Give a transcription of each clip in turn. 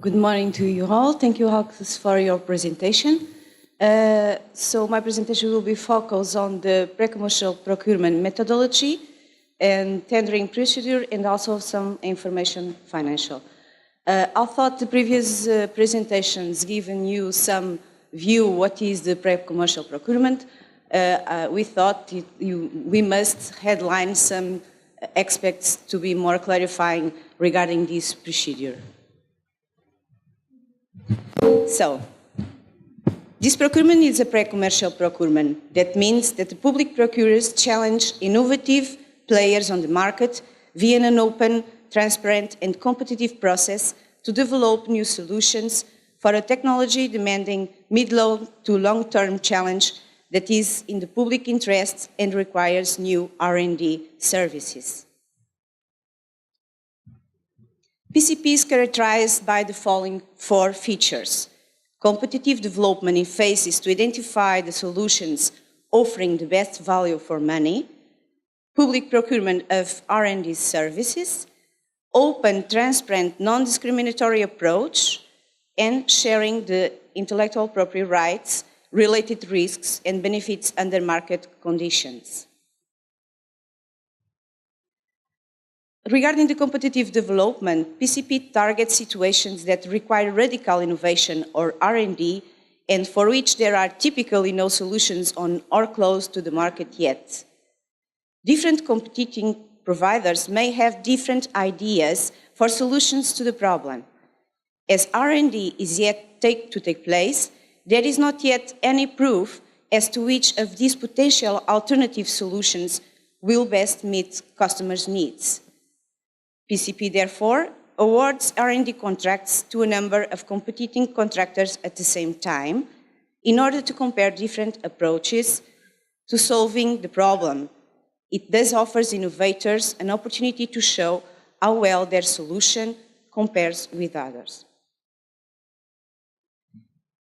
Good morning to you all. Thank you, Alex, for your presentation. So my presentation will be focused on the pre-commercial procurement methodology and tendering procedure, and also some information financial. I thought the previous presentations given you some view what is the pre-commercial procurement. We thought we must headline some aspects to be more clarifying regarding this procedure. So, this procurement is a pre-commercial procurement. That means that the public procurers challenge innovative players on the market via an open, transparent and competitive process to develop new solutions for a technology demanding mid-long to long-term challenge that is in the public interest and requires new R&D services. PCP is characterized by the following 4 features: competitive development in phases to identify the solutions offering the best value for money, public procurement of R&D services, open, transparent, non-discriminatory approach, and sharing the intellectual property rights, related risks and benefits under market conditions. Regarding the competitive development, PCP targets situations that require radical innovation or R&D and for which there are typically no solutions on or close to the market yet. Different competing providers may have different ideas for solutions to the problem. As R&D is yet to take place, there is not yet any proof as to which of these potential alternative solutions will best meet customers' needs. PCP, therefore, awards R&D contracts to a number of competing contractors at the same time in order to compare different approaches to solving the problem. It thus offers innovators an opportunity to show how well their solution compares with others.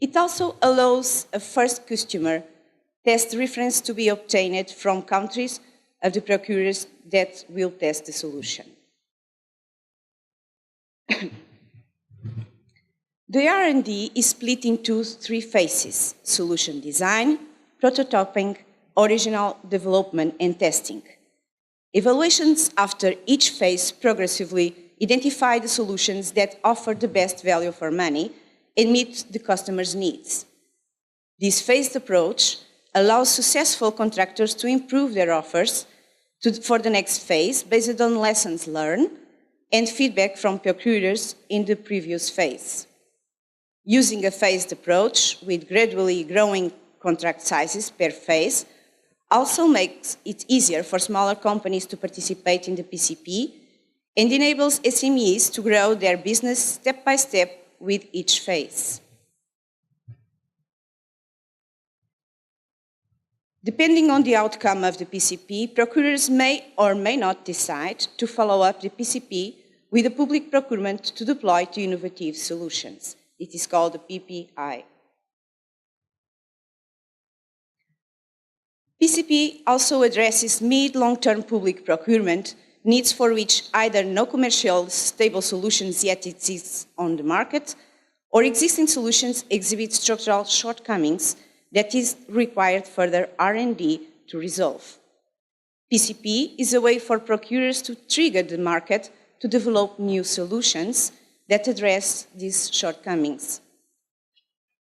It also allows a first customer test reference to be obtained from countries of the procurers that will test the solution. The R&D is split into 3 phases: solution design, prototyping, original development and testing. Evaluations after each phase progressively identify the solutions that offer the best value for money and meet the customer's needs. This phased approach allows successful contractors to improve their offers for the next phase based on lessons learned and feedback from procurers in the previous phase. Using a phased approach with gradually growing contract sizes per phase also makes it easier for smaller companies to participate in the PCP and enables SMEs to grow their business step by step with each phase. Depending on the outcome of the PCP, procurers may or may not decide to follow up the PCP with a public procurement to deploy to innovative solutions. It is called the PPI. PCP also addresses mid-long-term public procurement needs for which either no commercial stable solutions yet exist on the market or existing solutions exhibit structural shortcomings that is required further R&D to resolve. PCP is a way for procurers to trigger the market to develop new solutions that address these shortcomings.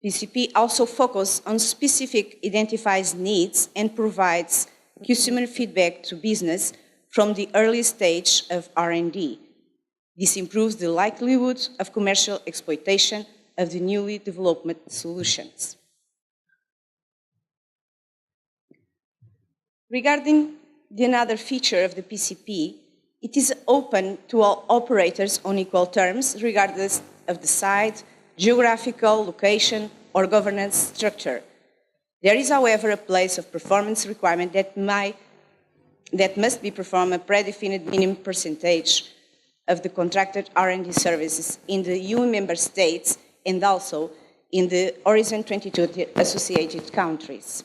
PCP also focuses on specific identified needs and provides customer feedback to business from the early stage of R&D. This improves the likelihood of commercial exploitation of the newly developed solutions. Regarding another feature of the PCP, it is open to all operators on equal terms, regardless of the site, geographical location, or governance structure. There is, however, a place of performance requirement that must be performed a predefined minimum percentage of the contracted R&D services in the EU member states and also in the Horizon 22 associated countries.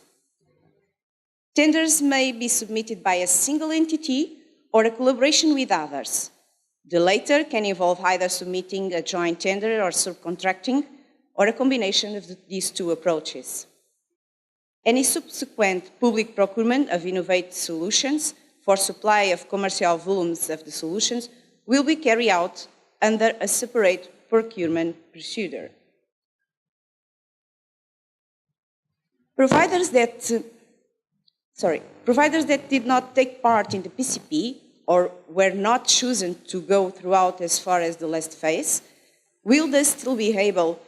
Tenders may be submitted by a single entity or a collaboration with others. The latter can involve either submitting a joint tender or subcontracting, or a combination of these two approaches. Any subsequent public procurement of innovative solutions for supply of commercial volumes of the solutions will be carried out under a separate procurement procedure. Providers that did not take part in the PCP or were not chosen to go throughout as far as the last phase will thus still be able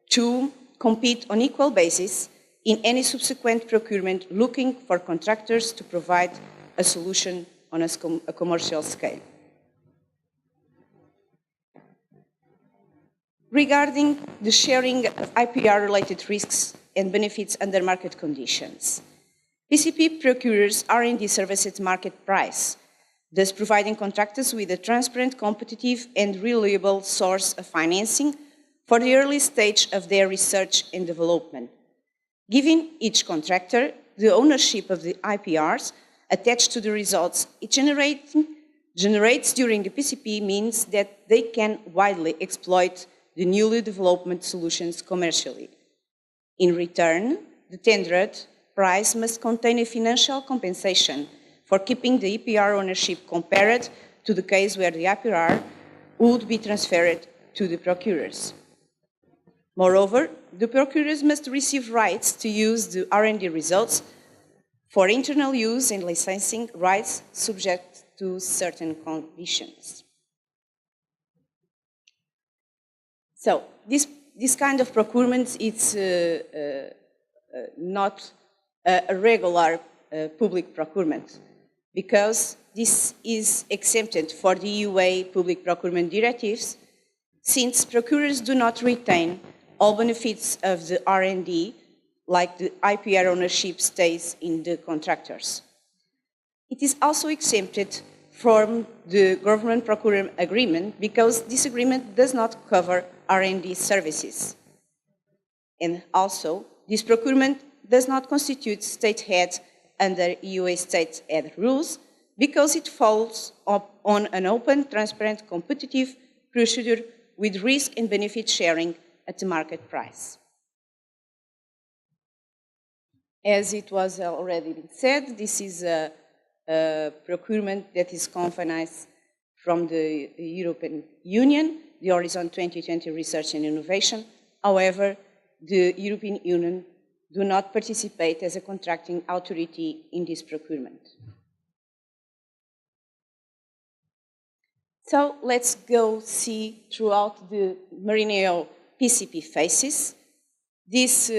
to compete on equal basis in any subsequent procurement looking for contractors to provide a solution on a commercial scale. Regarding the sharing of IPR-related risks and benefits under market conditions, PCP procures R&D services at market price, thus providing contractors with a transparent, competitive, and reliable source of financing for the early stage of their research and development, giving each contractor the ownership of the IPRs attached to the results it generates during the PCP means that they can widely exploit the newly developed solutions commercially. In return, the tendered price must contain a financial compensation for keeping the IPR ownership compared to the case where the IPR would be transferred to the procurers. Moreover, the procurers must receive rights to use the R&D results for internal use and licensing rights subject to certain conditions. So, this kind of procurement is not a regular public procurement, because this is exempted for the EUA public procurement directives, since procurers do not retain all benefits of the R&D, like the IPR ownership stays in the contractors. It is also exempted from the government procurement agreement because this agreement does not cover R&D services. And also, this procurement does not constitute state aid under EUA state aid rules because it falls on an open, transparent, competitive procedure with risk and benefit sharing at the market price. As it was already been said, this is a procurement that is confined from the European Union, the Horizon 2020 Research and Innovation. However, the European Union do not participate as a contracting authority in this procurement. So let's go see throughout the Marineo PCP phases. This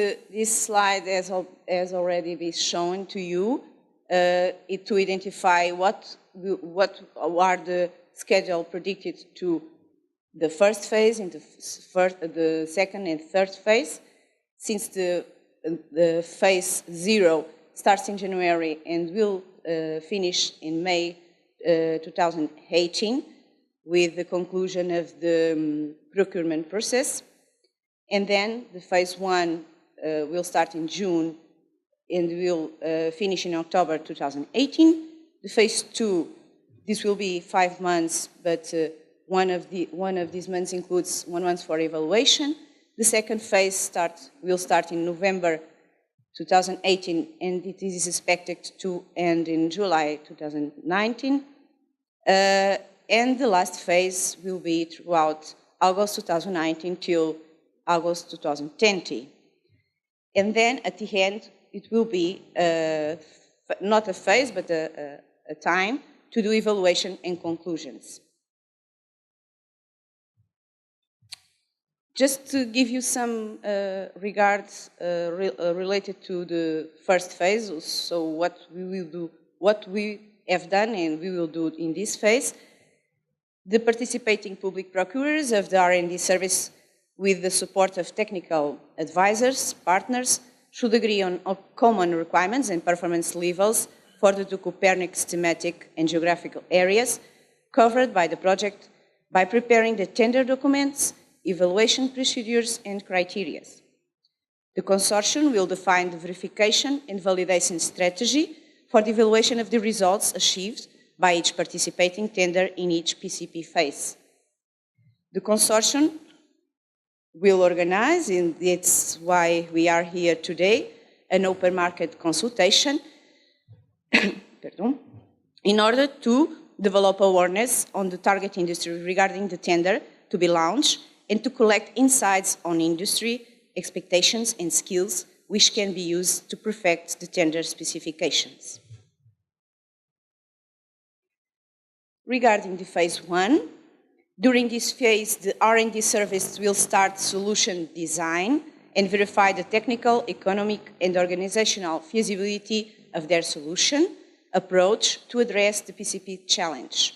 slide has already been shown to you to identify what are the schedule predicted to the first phase, and the second and third phase, since the phase 0 starts in January and will finish in May 2018 with the conclusion of the procurement process. And then the phase 1 will start in June and will finish in October 2018. The phase 2, this will be 5 months, but one of these months includes 1 month for evaluation. The second phase will start in November 2018, and it is expected to end in July 2019. And the last phase will be throughout August 2019 till August 2020. And then at the end, it will be not a phase, but a time to do evaluation and conclusions. Just to give you some regards related to the first phase, so what we will do, what we have done and we will do in this phase, the participating public procurers of the R&D service with the support of technical advisors, partners, should agree on common requirements and performance levels for the two Copernicus thematic and geographical areas covered by the project by preparing the tender documents, evaluation procedures and criteria. The consortium will define the verification and validation strategy for the evaluation of the results achieved by each participating tender in each PCP phase. The consortium will organize, and that's why we are here today, an open market consultation in order to develop awareness on the target industry regarding the tender to be launched and to collect insights on industry, expectations and skills which can be used to perfect the tender specifications. Regarding the phase 1, during this phase, the R&D service will start solution design and verify the technical, economic, and organizational feasibility of their solution approach to address the PCP challenge.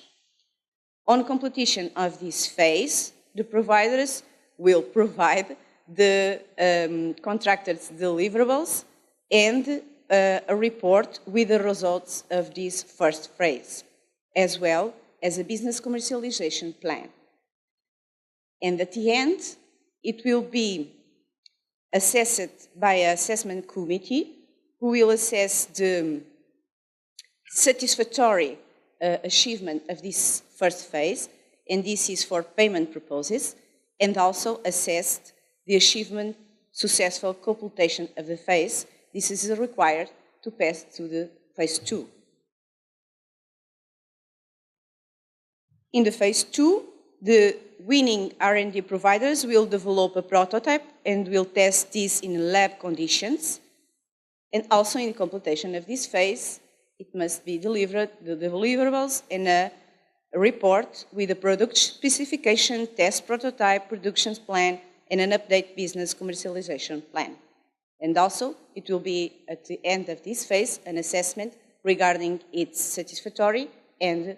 On completion of this phase, the providers will provide the contractors' deliverables and a report with the results of this first phase, as well as a business commercialization plan. And at the end, it will be assessed by an assessment committee who will assess the satisfactory achievement of this first phase, and this is for payment purposes, and also assess the achievement successful completion of the phase. This is required to pass to the phase 2. In the phase 2, the winning R&D providers will develop a prototype and will test this in lab conditions. And also in completion of this phase, it must be delivered, the deliverables, and a report with a product specification, test prototype, production plan, and an update business commercialization plan. And also, it will be at the end of this phase an assessment regarding its satisfactory and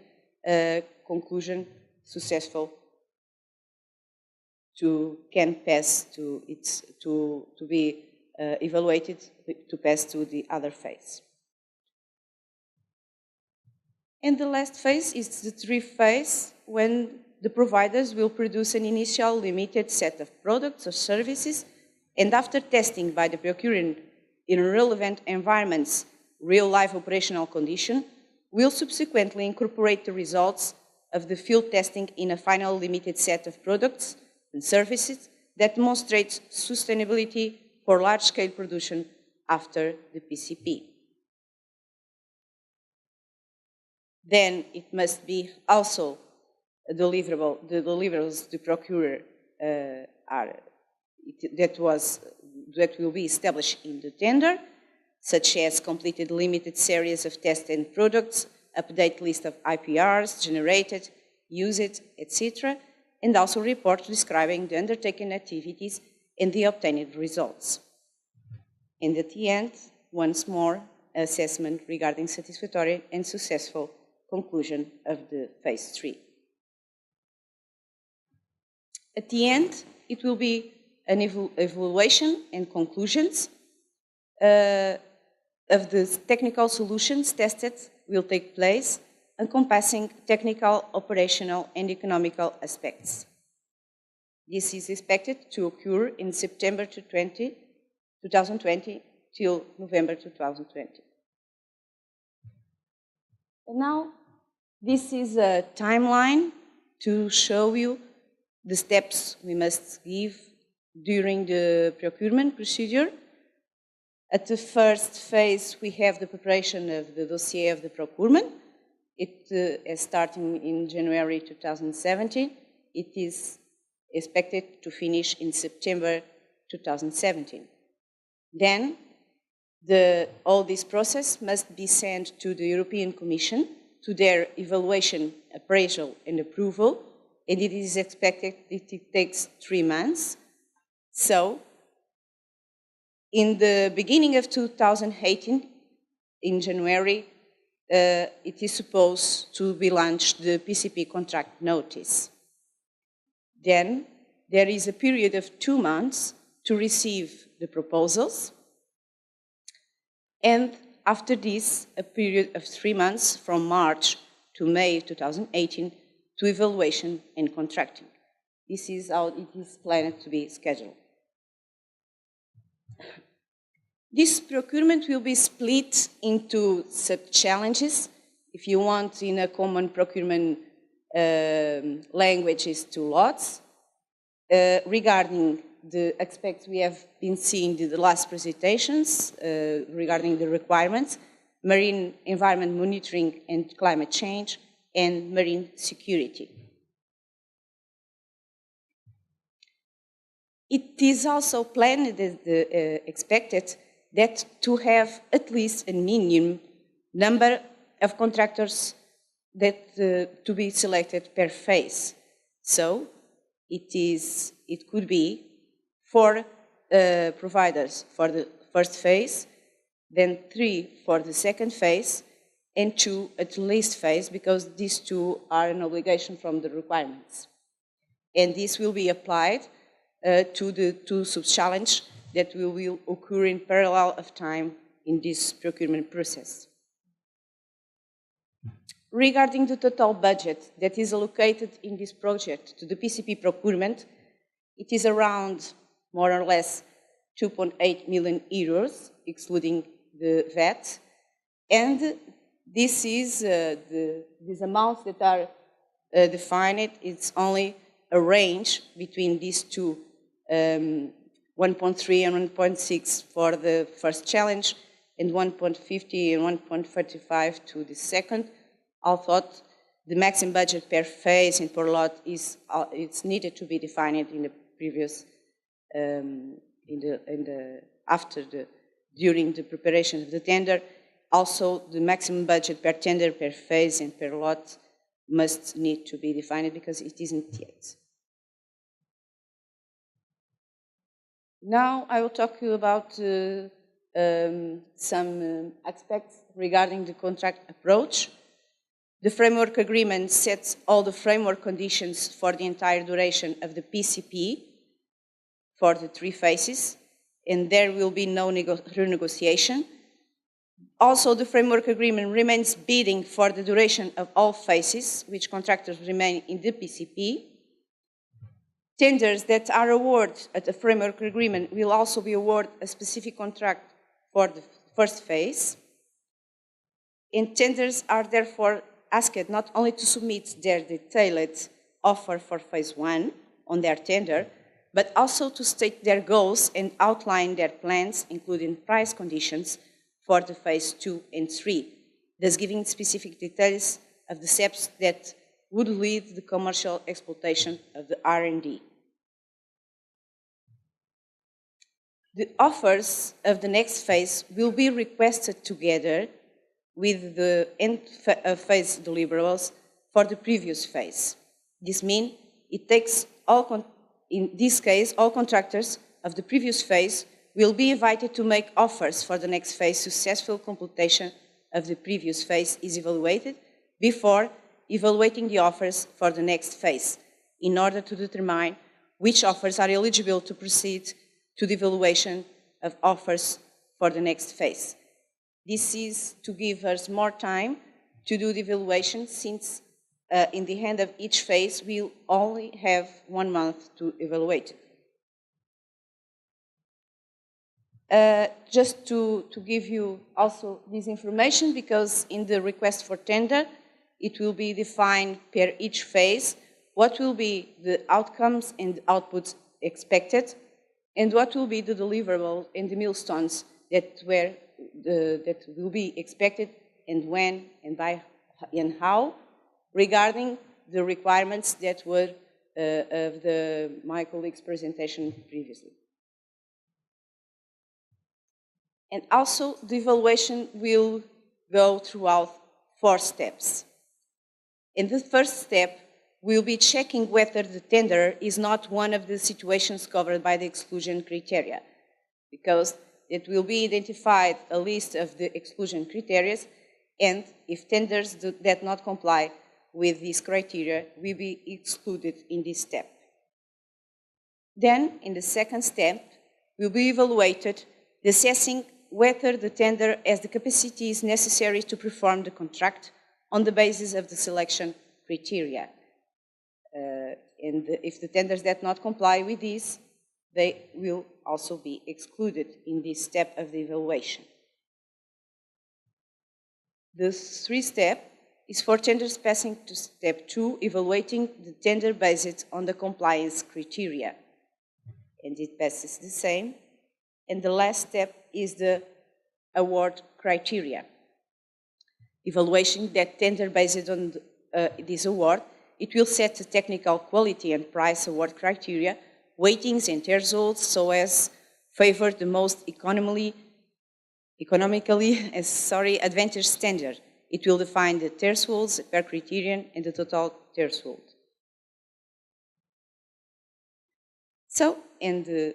conclusion successful can pass to its to be evaluated to pass to the other phase. And the last phase is the 3rd phase, when the providers will produce an initial limited set of products or services, and after testing by the procurer in relevant environments, real life operational condition, will subsequently incorporate the results of the field testing in a final limited set of products and services that demonstrates sustainability for large-scale production after the PCP. Then it must be also a deliverable, the deliverables the procurer that will be established in the tender, such as completed limited series of tests and products, update list of IPRs generated, used, etc., and also report describing the undertaken activities and the obtained results. And at the end, once more, assessment regarding satisfactory and successful conclusion of the phase 3. At the end, it will be an evaluation and conclusions of the technical solutions tested will take place, encompassing technical, operational, and economical aspects. This is expected to occur in September 2020 till November 2020. And now, this is a timeline to show you the steps we must give during the procurement procedure. At the first phase, we have the preparation of the dossier of the procurement. It is starting in January 2017. It is expected to finish in September 2017. Then, all this process must be sent to the European Commission to their evaluation, appraisal, and approval, and it is expected that it takes 3 months. So, in the beginning of 2018, in January, it is supposed to be launched the PCP contract notice. Then, there is a period of 2 months to receive the proposals, and after this, a period of 3 months from March to May 2018 to evaluation and contracting. This is how it is planned to be scheduled. This procurement will be split into sub-challenges. If you want, in a common procurement language, is 2 lots. regarding the aspects we have been seeing in the last presentations regarding the requirements, marine environment monitoring and climate change, and marine security. It is also planned, expected, that to have at least a minimum number of contractors that to be selected per phase. So it could be 4 providers for the first phase, then 3 for the second phase, and 2 at least phase, because these 2 are an obligation from the requirements. And this will be applied to the 2 sub-challenge that will occur in parallel of time in this procurement process. Regarding the total budget that is allocated in this project to the PCP procurement, it is around more or less 2.8 million euros, excluding the VAT. And this is these amounts that are defined. It's only a range between these 2, 1.3 and 1.6 for the first challenge, and 1.50 and 1.35 to the second. Although the maximum budget per phase and per lot is it's needed to be defined in the previous during the preparation of the tender. Also, the maximum budget per tender, per phase and per lot must need to be defined because it isn't yet. Now I will talk to you about some aspects regarding the contract approach. The framework agreement sets all the framework conditions for the entire duration of the PCP for the 3 phases, and there will be no renegotiation. Also, the framework agreement remains bidding for the duration of all phases, which contractors remain in the PCP. Tenders that are awarded at a framework agreement will also be awarded a specific contract for the first phase. And tenders are therefore asked not only to submit their detailed offer for phase 1 on their tender, but also to state their goals and outline their plans, including price conditions, for the phase 2 and 3, thus giving specific details of the steps that would lead the commercial exploitation of the R&D. The offers of the next phase will be requested together with the end phase deliverables for the previous phase. This means it takes in this case, all contractors of the previous phase will be invited to make offers for the next phase. Successful completion of the previous phase is evaluated before evaluating the offers for the next phase in order to determine which offers are eligible to proceed to the evaluation of offers for the next phase. This is to give us more time to do the evaluation, since in the end of each phase we'll only have 1 month to evaluate it. Just to give you also this information, because in the request for tender it will be defined per each phase what will be the outcomes and outputs expected, and what will be the deliverable and the milestones that will be expected, and when and by and how, regarding the requirements that were of my colleague's presentation previously. And also, the evaluation will go throughout 4 steps. In the first step, we'll be checking whether the tender is not one of the situations covered by the exclusion criteria, because it will be identified a list of the exclusion criteria, and if tenders that not comply with these criteria will be excluded in this step. Then, in the second step, will be evaluated assessing whether the tender has the capacities necessary to perform the contract on the basis of the selection criteria. And if the tenders that not comply with this, they will also be excluded in this step of the evaluation. The 3rd step is for tenders passing to step 2, evaluating the tender based on the compliance criteria. and it passes the same. And the last step is the award criteria. Evaluation that tender based on this award, it will set the technical quality and price award criteria, weightings and thresholds so as favor the most economically advantage standard. It will define the thresholds per criterion and the total threshold. So, and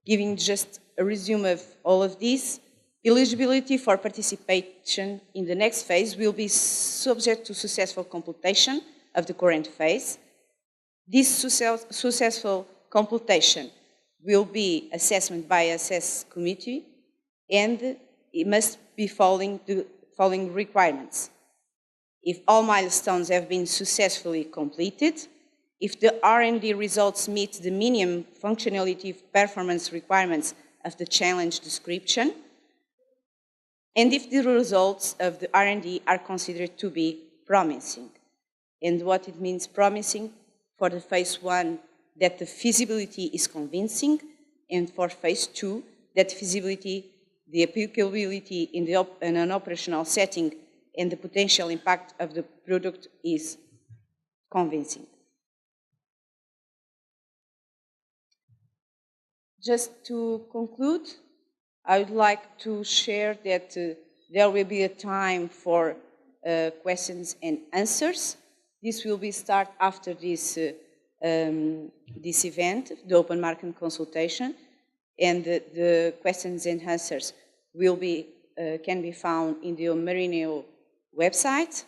giving just a resume of all of this, eligibility for participation in the next phase will be subject to successful completion of the current phase. This successful completion will be assessment by assess committee, and it must be following the following requirements. If all milestones have been successfully completed, if the R&D results meet the minimum functionality performance requirements of the challenge description, and if the results of the R&D are considered to be promising. And what it means promising for the phase 1, that the feasibility is convincing, and for phase 2, that feasibility, the applicability in an operational setting, and the potential impact of the product is convincing. Just to conclude, I would like to share that there will be a time for questions and answers. This will be start after this event, the open market consultation, and the questions and answers will be can be found in the Marineo website.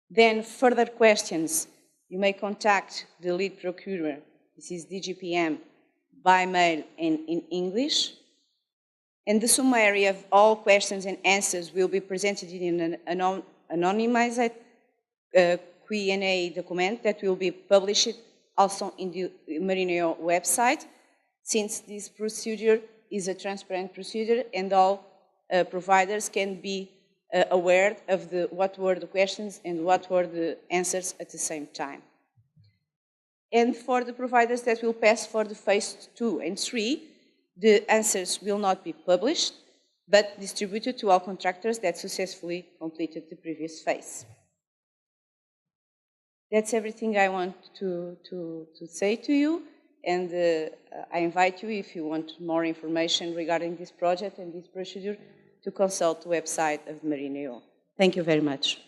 Then further questions, you may contact the lead procurer, this is DGPM, by mail and in English. And the summary of all questions and answers will be presented in an anonymized Q&A document that will be published also in the Marineo website, since this procedure is a transparent procedure and all providers can be aware of what were the questions and what were the answers at the same time. And for the providers that will pass for the phase 2 and 3, the answers will not be published, but distributed to all contractors that successfully completed the previous phase. That's everything I want to say to you, and I invite you, if you want more information regarding this project and this procedure, to consult the website of Marineo. Thank you very much.